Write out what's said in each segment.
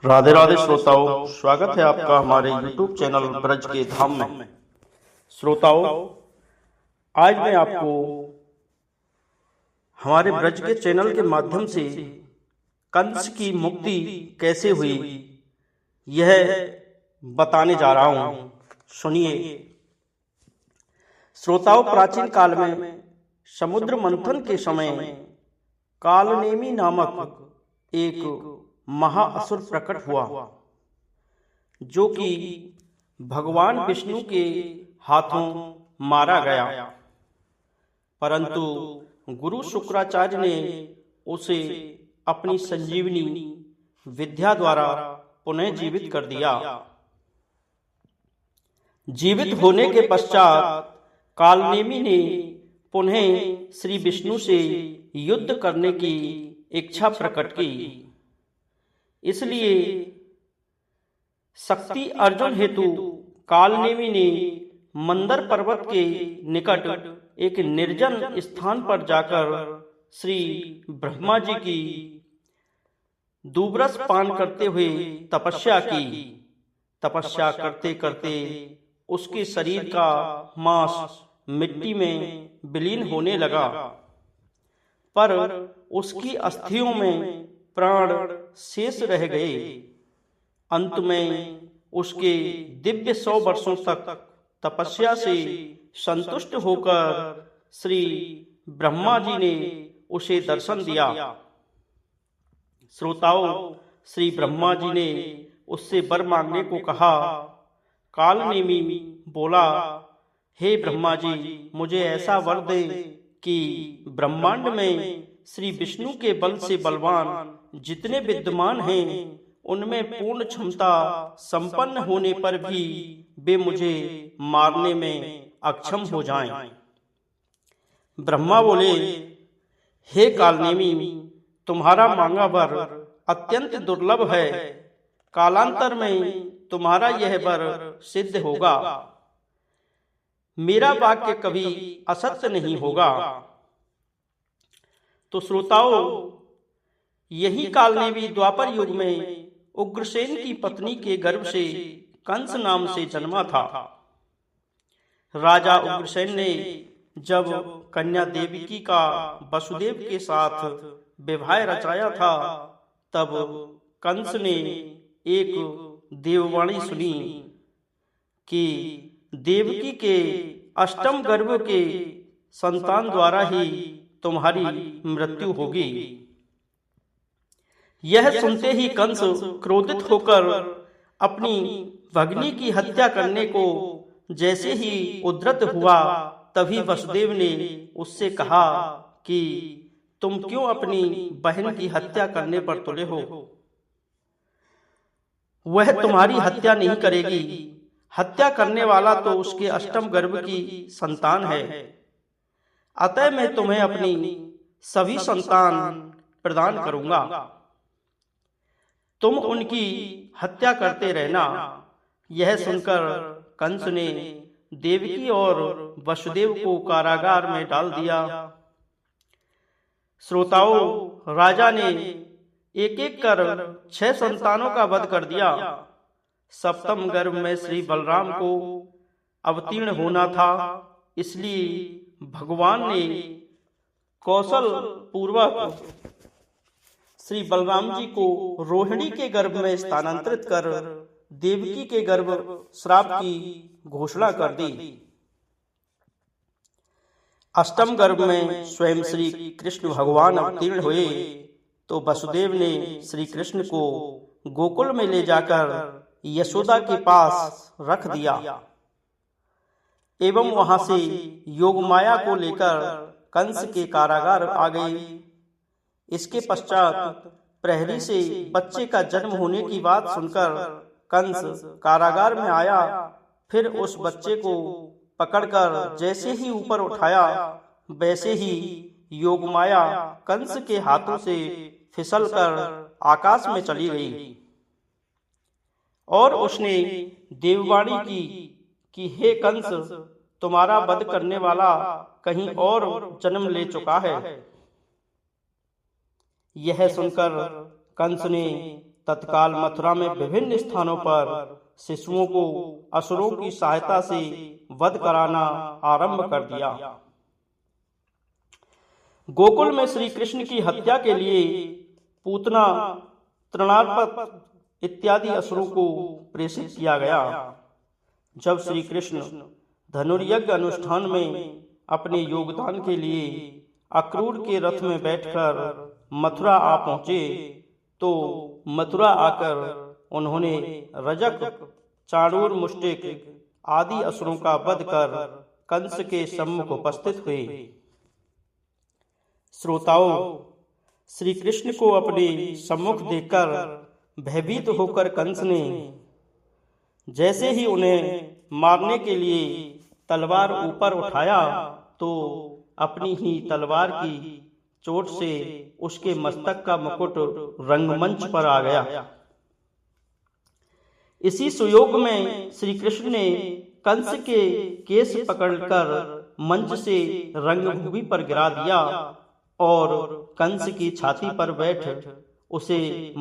राधे राधे श्रोताओं, स्वागत है आपका हमारे YouTube चैनल ब्रज के धाम में। श्रोताओं, आज मैं आपको हमारे ब्रज के चैनल के माध्यम से कंस की मुक्ति कैसे हुई यह बताने जा रहा हूं। सुनिए। श्रोताओं, प्राचीन काल में समुद्र मंथन के समय कालनेमी नामक एक महाअसुर प्रकट हुआ, जो कि भगवान विष्णु के हाथों मारा गया। परंतु गुरु शुक्राचार्य ने उसे अपनी संजीवनी विद्या द्वारा पुनः जीवित कर दिया। जीवित होने के पश्चात कालनेमी ने पुनः श्री विष्णु से युद्ध करने की इच्छा प्रकट की। इसलिए शक्ति अर्जुन हेतु कालनेमी ने मंदर पर्वत के निकट एक निर्जन स्थान पर जाकर श्री ब्रह्मा जी की दूबरस पान करते हुए तपस्या की। तपस्या करते करते उसके शरीर का मांस मिट्टी में विलीन होने लगा, पर उसकी अस्थियों में प्राण शेष रह गए। अंत में उसके दिव्य 100 वर्षों तक तपस्या से संतुष्ट होकर श्री ब्रह्मा जी ने उसे दर्शन दिया। श्रोताओं, श्री ब्रह्मा जी ने उससे वर मांगने को कहा। कालनेमी बोला, हे ब्रह्मा जी, मुझे ऐसा वर दे कि ब्रह्मांड में श्री विष्णु के बल से बलवान जितने विद्यमान हैं, उनमें पूर्ण क्षमता संपन्न होने पर भी वे मुझे मारने में अक्षम हो जाएं। ब्रह्मा बोले, हे कालनेमी, तुम्हारा मांगा वर अत्यंत दुर्लभ है। कालांतर में तुम्हारा यह वर सिद्ध होगा। मेरा वाक्य कभी असत्य नहीं होगा। तो श्रोताओं, यही कालनेमी द्वापर युग में उग्रसेन की पत्नी के गर्भ से कंस नाम से जन्मा था। राजा उग्रसेन ने जब कन्या देवकी का वसुदेव के साथ विवाह रचाया था, तब कंस ने एक देववाणी सुनी कि देवकी के अष्टम गर्भ के संतान द्वारा ही तुम्हारी मृत्यु होगी। यह सुनते ही कंस क्रोधित होकर अपनी भगिनी की हत्या करने को जैसे ही उद्यत हुआ, तभी वसुदेव ने उससे कहा कि तुम क्यों अपनी बहन की हत्या करने पर तुले हो? वह तुम्हारी हत्या नहीं करेगी। हत्या करने वाला तो उसके अष्टम गर्भ की संतान है। अतः मैं तुम्हें अपनी सभी संतान प्रदान करूंगा। तुम उनकी हत्या करते रहना। यह सुनकर कंस ने देवकी और वसुदेव को कारागार में डाल दिया। श्रोताओं, राजा ने एक एक कर 6 संतानों का वध कर दिया। सप्तम गर्भ में श्री बलराम को अवतीर्ण होना था, इसलिए भगवान ने कौशल पूर्वक श्री बलराम जी को रोहिणी के गर्भ में स्थानांतरित कर देवकी के गर्भ श्राप की घोषणा कर दी। अष्टम गर्भ में स्वयं श्री कृष्ण भगवान अवतीर्ण हुए, तो वसुदेव ने श्री कृष्ण को गोकुल में ले जाकर यशोदा के पास रख दिया एवं वहां से योगमाया को लेकर कंस के कारागार आ गए। इसके पश्चात प्रहरी से बच्चे का जन्म होने की बात सुनकर कंस कारागार में आया। फिर उस बच्चे को पकड़कर जैसे ही ऊपर उठाया, वैसे ही योगमाया कंस के हाथों से फिसलकर आकाश में चली गई और उसने देववाणी की कि हे कंस, तुम्हारा वध करने वाला कहीं और जन्म ले चुका है। यह सुनकर कंस ने तत्काल मथुरा में विभिन्न स्थानों पर शिशुओं को असुरों की सहायता से वध कराना आरंभ कर दिया। गोकुल में श्री कृष्ण की हत्या के लिए पूतना, तृणार्पक इत्यादि असुरों को प्रेषित किया गया। जब श्री कृष्ण धनुर्यज्ञ अनुष्ठान में अपने योगदान के लिए अक्रूर के रथ में बैठकर मथुरा आ पहुंचे तो मथुरा आकर उन्होंने रजक, चाणूर, मुष्टिक आदि असुरों का वध कर कंस के सम्मुख उपस्थित हुए। श्रोताओं, श्री कृष्ण को अपने सम्मुख देखकर भयभीत होकर कंस ने जैसे ही उन्हें मारने के लिए तलवार ऊपर उठाया तो अपनी ही तलवार की चोट से उसके मस्तक का मुकुट रंगमंच पर आ गया। इसी सुयोग में श्री कृष्ण ने कंस के केस पकड़कर मंच से रंगभूमि पर गिरा दिया और कंस की छाती पर बैठ उसे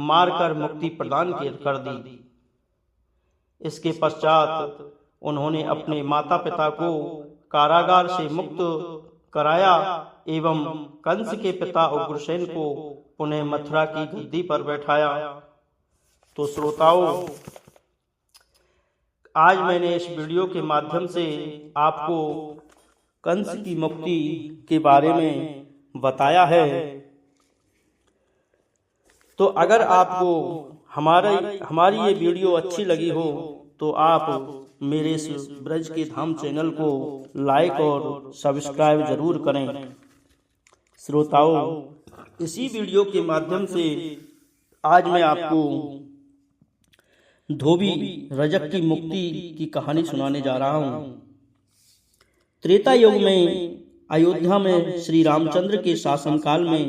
मारकर मुक्ति प्रदान कर दी। इसके पश्चात उन्होंने अपने माता पिता को कारागार से मुक्त कराया एवं कंस के पिता उग्रसेन को पुनः मथुरा की गद्दी पर बैठाया। तो श्रोताओं, आज मैंने इस वीडियो के माध्यम से आपको कंस की मुक्ति के बारे में बताया है। तो अगर आपको हमारी ये वीडियो अच्छी लगी हो तो आप मेरे इस ब्रज के धाम चैनल को लाइक और सब्सक्राइब जरूर करें। श्रोताओं, इसी वीडियो के माध्यम से आज मैं आपको धोबी रजक की मुक्ति की कहानी सुनाने जा रहा हूं। त्रेता युग में अयोध्या में श्री रामचंद्र के शासनकाल में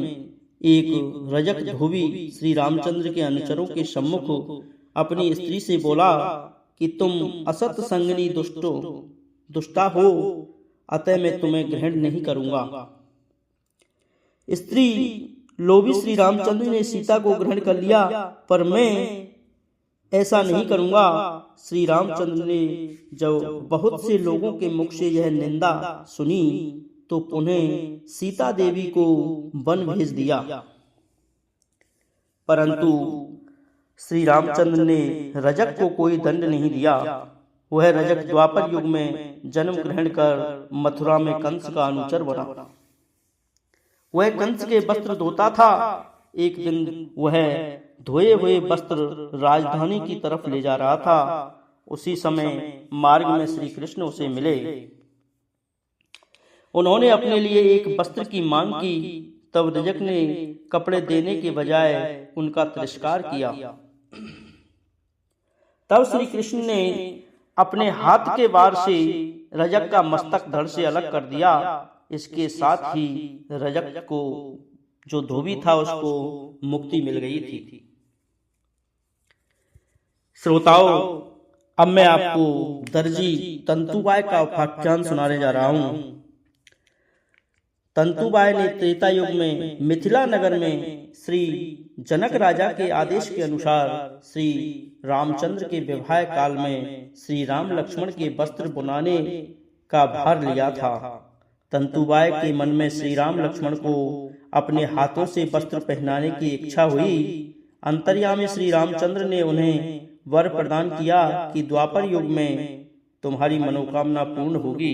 एक रजक धोबी श्री रामचंद्र के अनुचरों के सम्मुख अपनी स्त्री से बोला कि तुम असत संगनी दुष्टा हो, अतः मैं तुम्हें ग्रहण नहीं करूंगा। स्त्री लोभी श्री रामचंद्र ने सीता को ग्रहण कर लिया, पर मैं ऐसा नहीं करूंगा। श्री रामचंद्र ने जब बहुत से लोगों के मुख से यह निंदा सुनी तो पुनः सीता देवी को वन भेज दिया। परंतु श्री रामचंद्र ने रजक को कोई दंड नहीं दिया। वह रजक द्वापर युग में जन्म ग्रहण कर मथुरा में कंस का अनुचर बना। वह कंस के वस्त्र धोता था। एक दिन वह धोए हुए वस्त्र राजधानी की तरफ ले जा रहा था। उसी समय मार्ग में श्री कृष्ण उसे मिले। उन्होंने अपने लिए एक वस्त्र की मांग की। तब रजक ने कपड़े देने के बजाय उनका तिरस्कार किया। तब श्री कृष्ण ने अपने हाथ के वार से रजक का मस्तक धड़ से अलग कर दिया। इसके साथ ही रजक को, जो धोबी था, उसको मुक्ति मिल गई थी। श्रोताओं, अब मैं आपको दर्जी तंतुबाई का उपाख्यान सुनाने जा रहा हूं। तंतुबाई ने त्रेता युग में मिथिला नगर में श्री जनक राजा के आदेश के अनुसार श्री रामचंद्र के विवाह काल में श्री राम लक्ष्मण के वस्त्र बुनाने का भार लिया था। तंतुबाई के मन में श्री राम लक्ष्मण को अपने हाथों से वस्त्र पहनाने की इच्छा हुई। अंतर्यामी श्री रामचंद्र ने उन्हें वर प्रदान किया कि द्वापर युग में तुम्हारी मनोकामना पूर्ण होगी।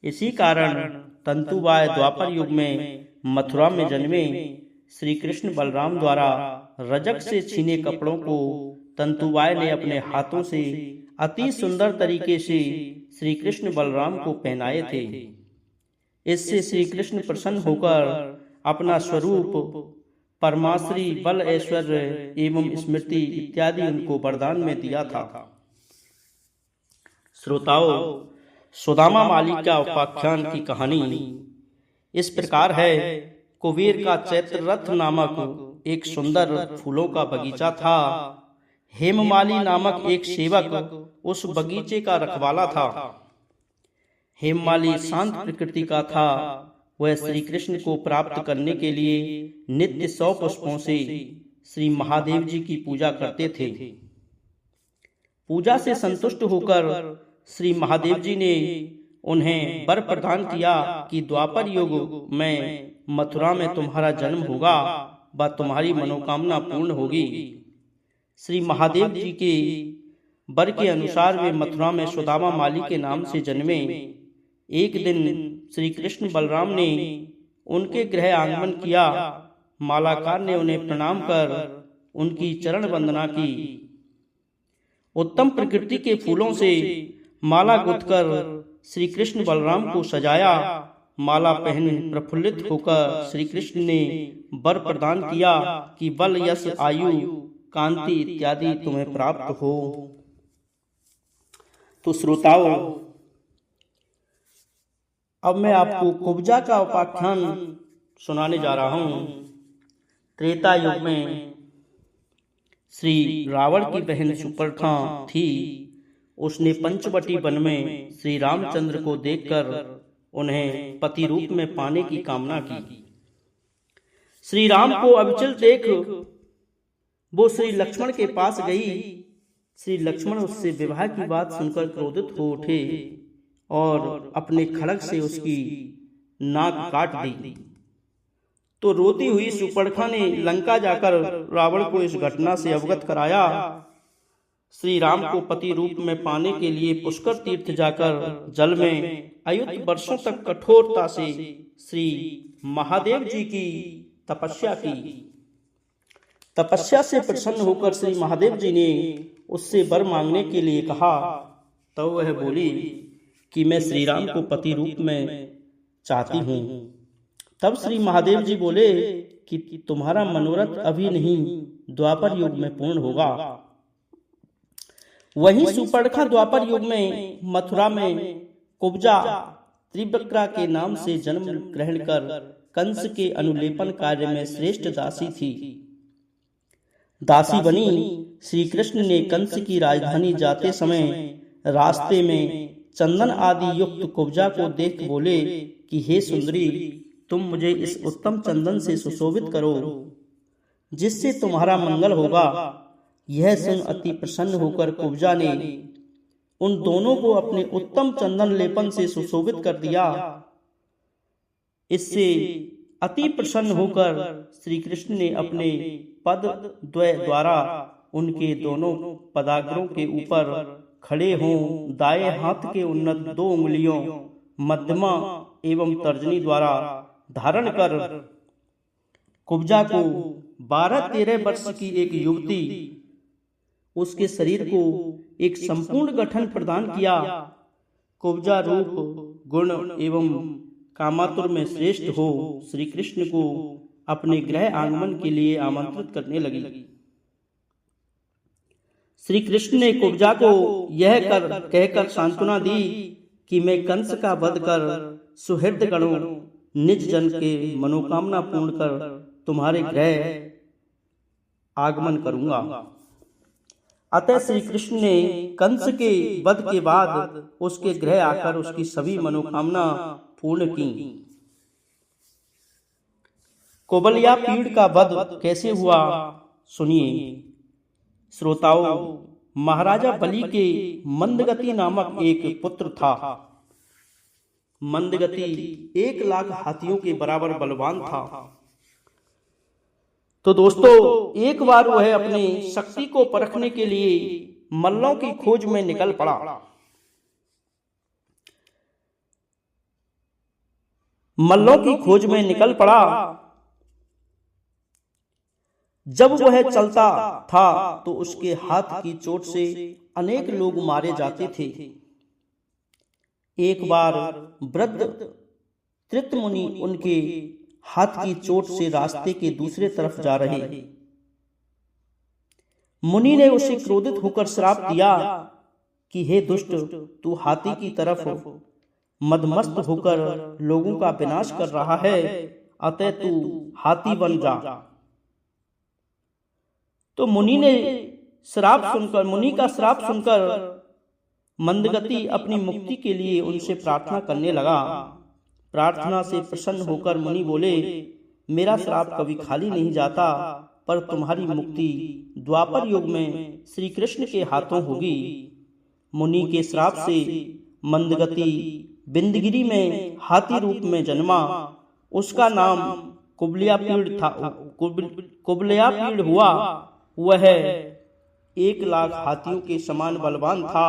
इसी कारण तंतुबाई द्वापर युग में मथुरा में जन्मे। श्री कृष्ण बलराम द्वारा रजक से छीने कपड़ों को तंतुबाई ने अपने हाथों से अति सुंदर तरीके से श्री कृष्ण बलराम को पहनाए थे। इससे श्री कृष्ण प्रसन्न होकर अपना स्वरूप, परमाश्री, बल, ऐश्वर्य एवं स्मृति इत्यादि उनको वरदान में दिया था। श्रोताओं, सुदामा माली का उपाख्यान की कहानी इस प्रकार है। कुबेर का चैत्र रथ नामक एक सुंदर फूलों का बगीचा था। हेममाली नामक एक सेवक उस बगीचे का रखवाला था। हेममाली शांत प्रकृति का था। वह श्री कृष्ण को प्राप्त करने के लिए नित्य 100 पुष्पों से श्री महादेव जी की पूजा करते थे। पूजा से संतुष्ट होकर श्री महादेव जी ने उन्हें वर प्रदान किया कि द्वापर युग में मथुरा में तुम्हारा जन्म होगा व तुम्हारी मनोकामना पूर्ण होगी। श्री महादेव जी के वर के अनुसार वे मथुरा में सुदामा माली के नाम से जन्मे। एक दिन श्री कृष्ण बलराम ने उनके गृह आगमन किया। मालाकार ने उन्हें प्रणाम कर उनकी चरण वंदना की। उत्तम प्रकृति के फूलों से माला गुथकर श्री कृष्ण बलराम को सजाया। माला पहन प्रफुल्लित होकर श्री कृष्ण ने वर प्रदान किया कि बल, यश, आयु, कांति इत्यादि तुम्हें प्राप्त हो। तो श्रोताओं, अब मैं आपको कुब्जा का उपाख्यान सुनाने जा रहा हूं। त्रेता युग में श्री रावण की बहन सुपर्णा थी। उसने पंचवटी वन में श्री रामचंद्र को देखकर उन्हें पति रूप में पाने की कामना की। श्री राम को अविचल देख वो श्री लक्ष्मण के पास गई। श्री लक्ष्मण उससे विवाह की बात सुनकर क्रोधित हो उठे और अपने खड्ग से उसकी नाक काट दी। तो रोती हुई सुपर्णा ने लंका जाकर रावण को इस घटना से अवगत कराया। श्री राम को पति रूप में पाने के लिए पुष्कर तीर्थ जाकर जल में अयुत वर्षों तक कठोरता से श्री महादेव जी की तपस्या की। तपस्या से प्रसन्न होकर श्री महादेव जी ने उससे वर मांगने के लिए कहा। तब वह बोली कि मैं श्री राम को पति रूप में चाहती हूँ। तब श्री महादेव जी बोले कि तुम्हारा मनोरथ अभी नहीं, द्वापर युग में पूर्ण होगा। वहीं सुपर्णा द्वापर युग में मथुरा में कुब्जा त्रिवक्रा के नाम से जन्म ग्रहण कर कंस के अनुलेपन कार्य में श्रेष्ठ दासी थी। दासी बनी श्री कृष्ण ने कंस की राजधानी जाते समय रास्ते में चंदन आदि युक्त कुब्जा को देख बोले कि हे सुंदरी, तुम मुझे इस उत्तम चंदन से सुशोभित करो, जिससे तुम्हारा मंगल होगा। यह सुन अति प्रसन्न होकर कुब्जा ने उन दोनों को अपने उत्तम चंदन लेपन से सुशोभित कर दिया। इससे अति प्रसन्न होकर श्री कृष्ण ने अपने पद द्वय द्वारा उनके दोनों पदाग्रों के ऊपर खड़े हों दाएं हाथ के उन्नत 2 उंगलियों मध्यमा एवं तर्जनी द्वारा धारण कर कुब्जा को 12-13 वर्ष की एक युवती उसके शरीर को एक संपूर्ण गठन प्रदान किया। कुब्जा रूप, गुण एवं कामातुर में श्रेष्ठ हो श्री कृष्ण को अपने गृह आगमन के लिए आमंत्रित करने लगी। श्री कृष्ण ने कुब्जा को यह कहकर सांत्वना दी कि मैं कंस का वध कर सुहृद गणों निज जन के मनोकामना पूर्ण कर तुम्हारे गृह आगमन करूंगा। अतः श्री कृष्ण ने कंस के वध के बाद उसके गृह आकर उसकी सभी मनोकामना पूर्ण की। कोबलिया पीड़ का वध कैसे हुआ सुनिए। श्रोताओं, महाराजा बलि के मंदगति नामक एक पुत्र था। मंदगति 1 लाख हाथियों के बराबर बलवान था। तो दोस्तों, एक बार वह अपनी शक्ति को परखने के लिए मल्लों की खोज में निकल पड़ा। मल्लों की खोज में निकल पड़ा। जब वह चलता था तो उसके हाथ की चोट से अनेक लोग मारे जाते थे। एक बार वृद्ध त्रितमुनि उनके हाथ की चोट से रास्ते के दूसरे तरफ जा रहे। मुनि ने उसे क्रोधित होकर श्राप दिया कि हे दुष्ट, तू हाथी की तरफ मदमस्त होकर लोगों का विनाश कर रहा है, अतः तू हाथी बन जा। तो मुनि का श्राप सुनकर मंदगति अपनी मुक्ति के लिए उनसे प्रार्थना करने लगा। प्रार्थना से प्रसन्न होकर मुनि बोले, मेरा श्राप कभी खाली नहीं जाता, पर तुम्हारी मुक्ति द्वापर युग में श्री कृष्ण के हाथों होगी। मुनि के श्राप से मंदगति बिंदगिरी में हाथी रूप में जन्मा। उसका नाम कुबलियापीड़ था। कुबलियापीड़ हुआ। वह 1,00,000 हाथियों के समान बलवान था।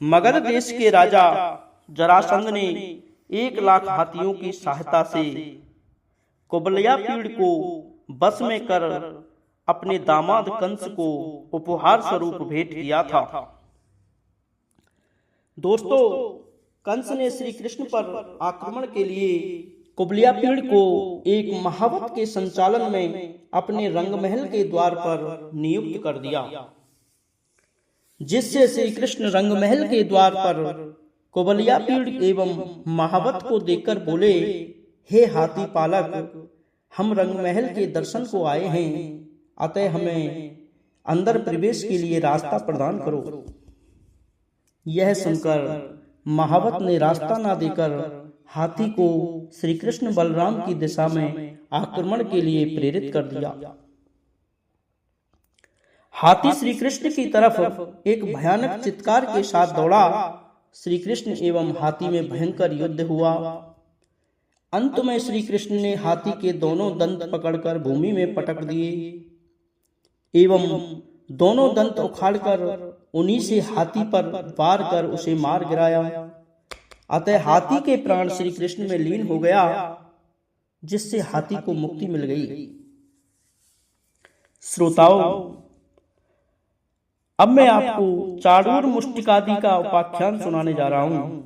मगध देश के राजा जरासंध ने 1,00,000 हाथियों की सहायता से कुबलियापीड़ को बस में कर अपने दामाद कंस को उपहार स्वरूप भेंट किया था। दोस्तों, कंस ने श्री कृष्ण पर आक्रमण के लिए कुबलियापीड़ को एक महावत के संचालन में अपने रंगमहल के द्वार पर नियुक्त कर दिया, जिससे श्री कृष्ण रंगमहल के द्वार पर कुबलियापीड़ एवं महावत को देखकर बोले, हे हाथी पालक, हम रंगमहल के दर्शन को आए हैं, अतः हमें अंदर प्रवेश के लिए रास्ता प्रदान करो। यह सुनकर महावत ने रास्ता न देकर हाथी को श्री कृष्ण बलराम की दिशा में आक्रमण के लिए प्रेरित कर दिया। हाथी श्री कृष्ण की तरफ एक भयानक चित्कार के साथ दौड़ा। श्री कृष्ण एवं हाथी में भयंकर युद्ध हुआ। अंत में श्री कृष्ण ने हाथी के दोनों दंत पकड़कर भूमि में पटक दिए एवं दोनों दंत उखाड़कर उन्हीं से हाथी पर वार कर उसे मार गिराया। अतः हाथी के प्राण श्री कृष्ण में लीन हो गया, जिससे हाथी को मुक्ति मिल गई। श्रोताओं, अब मैं आपको चाणूर मुष्टिकादि का उपाख्यान सुनाने जा रहा हूं।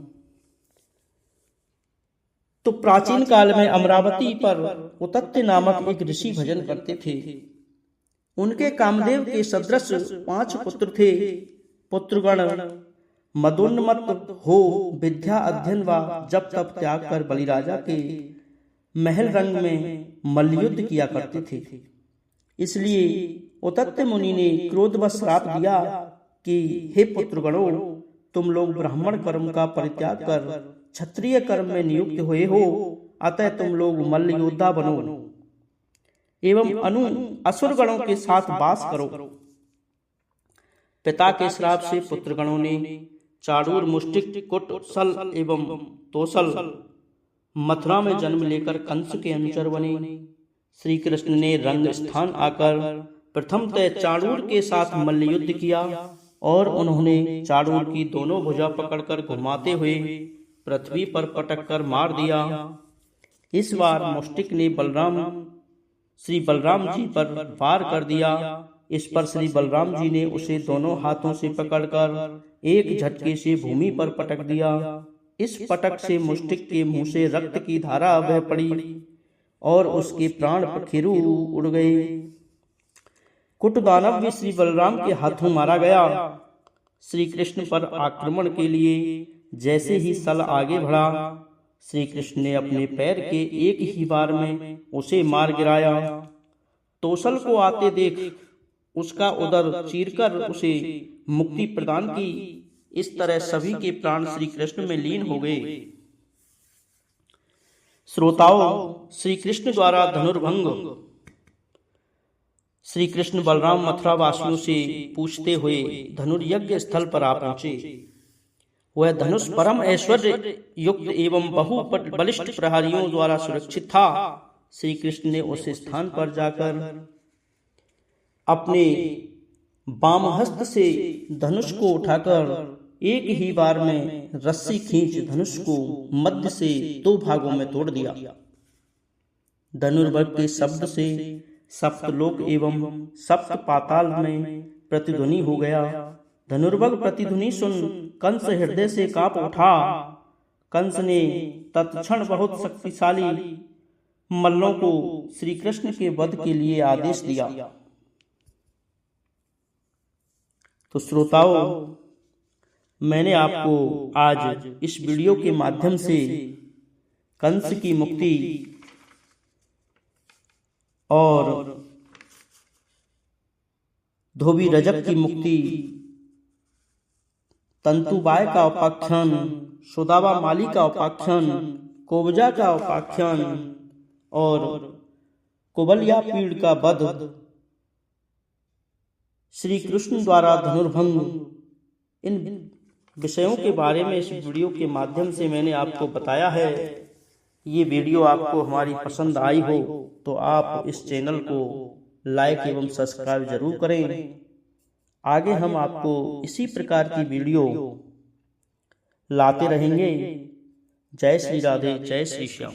तो प्राचीन काल में अमरावती पर उतत्य नामक एक ऋषि भजन करते थे। उनके कामदेव के सदृश 5 पुत्र थे। पुत्रगण मदोन्मत्त हो विद्या अध्ययन व जप तप त्याग कर बलिराजा के महल रंग में मल्लयुद्ध किया करते थे। इसलिए उतत्य मुनि ने क्रोधवश श्राप दिया कि हे पुत्रगणों, तुम लोग ब्राह्मण कर्म का परित्याग कर क्षत्रिय कर्म में नियुक्त हुए हो, अतः तुम लोग मल्ल योद्धा बनो एवं असुर गणों के साथ वास करो। पिता के श्राप से पुत्रगणों ने चाणूर, मुष्टिक, कुट, सल एवं तोसल मथुरा में जन्म लेकर कंस के अनुचर बने। श्री कृष्ण ने रंग स्थान आकर प्रथमतः चाणूर के साथ मल्लयुद्ध किया और उन्होंने चाणूर की दोनों भुजा पकड़कर घुमाते हुए पृथ्वी पर पटक कर मार दिया। इस बार मुष्टिक ने श्री बलराम जी पर वार कर दिया। इस पर श्री बलराम जी ने उसे दोनों हाथों से पकड़कर एक झटके से भूमि पर पटक दिया। इस पटक से मुष्टिक के मुंह से रक्त की धारा बह पड़ी और उसके प्राण पखेरु उड़ गए। कुट दानव भी श्री बलराम के हाथों मारा गया। श्री कृष्ण पर आक्रमण के लिए जैसे ही सल आगे बढ़ा, श्री कृष्ण ने अपने पैर के एक ही बार में उसे मार गिराया। तोसल को आते देख उसका उदर चीरकर उसे मुक्ति प्रदान की। इस तरह सभी के प्राण श्री कृष्ण में लीन हो गए। श्रोताओं, श्री कृष्ण द्वारा धनुर्भंग। श्री कृष्ण बलराम मथुरा वासियों से पूछते हुए धनुर्यज्ञ स्थल पर आ पहुंचे। वह धनुष परम ऐश्वर्य युक्त एवं बहु बलिष्ठ प्रहरियों द्वारा सुरक्षित था। श्री कृष्ण ने उस स्थान पर जाकर अपने वामहस्त से धनुष को उठाकर एक ही बार में रस्सी खींच धनुष को मध्य से 2 भागों में तोड़ दिया। धनुर्भंग के शब्द से सप्तलोक एवं सप्त पाताल में प्रतिध्वनि हो गया। धनुर्भंग प्रतिध्वनि सुन कंस हृदय से कांप उठा। कंस ने तत्क्षण बहुत शक्तिशाली मल्लों को श्री कृष्ण के वध के लिए आदेश दिया। तो श्रोताओं, मैंने आपको आज इस वीडियो के माध्यम से कंस की मुक्ति और धोबी रजक की मुक्ति, तंतुबाई का उपाख्यान, सुदामा माली का उपाख्यान, कोबजा का उपाख्यान और कुबलियापीड़ का वध श्री कृष्ण द्वारा धनुर्भंग, इन विषयों के बारे में इस वीडियो के माध्यम से मैंने आपको बताया है। ये वीडियो आपको हमारी पसंद आई हो तो आप इस चैनल को लाइक एवं सब्सक्राइब जरूर करें। आगे हम आपको इसी प्रकार की वीडियो लाते रहेंगे। जय श्री राधे, जय श्री श्याम।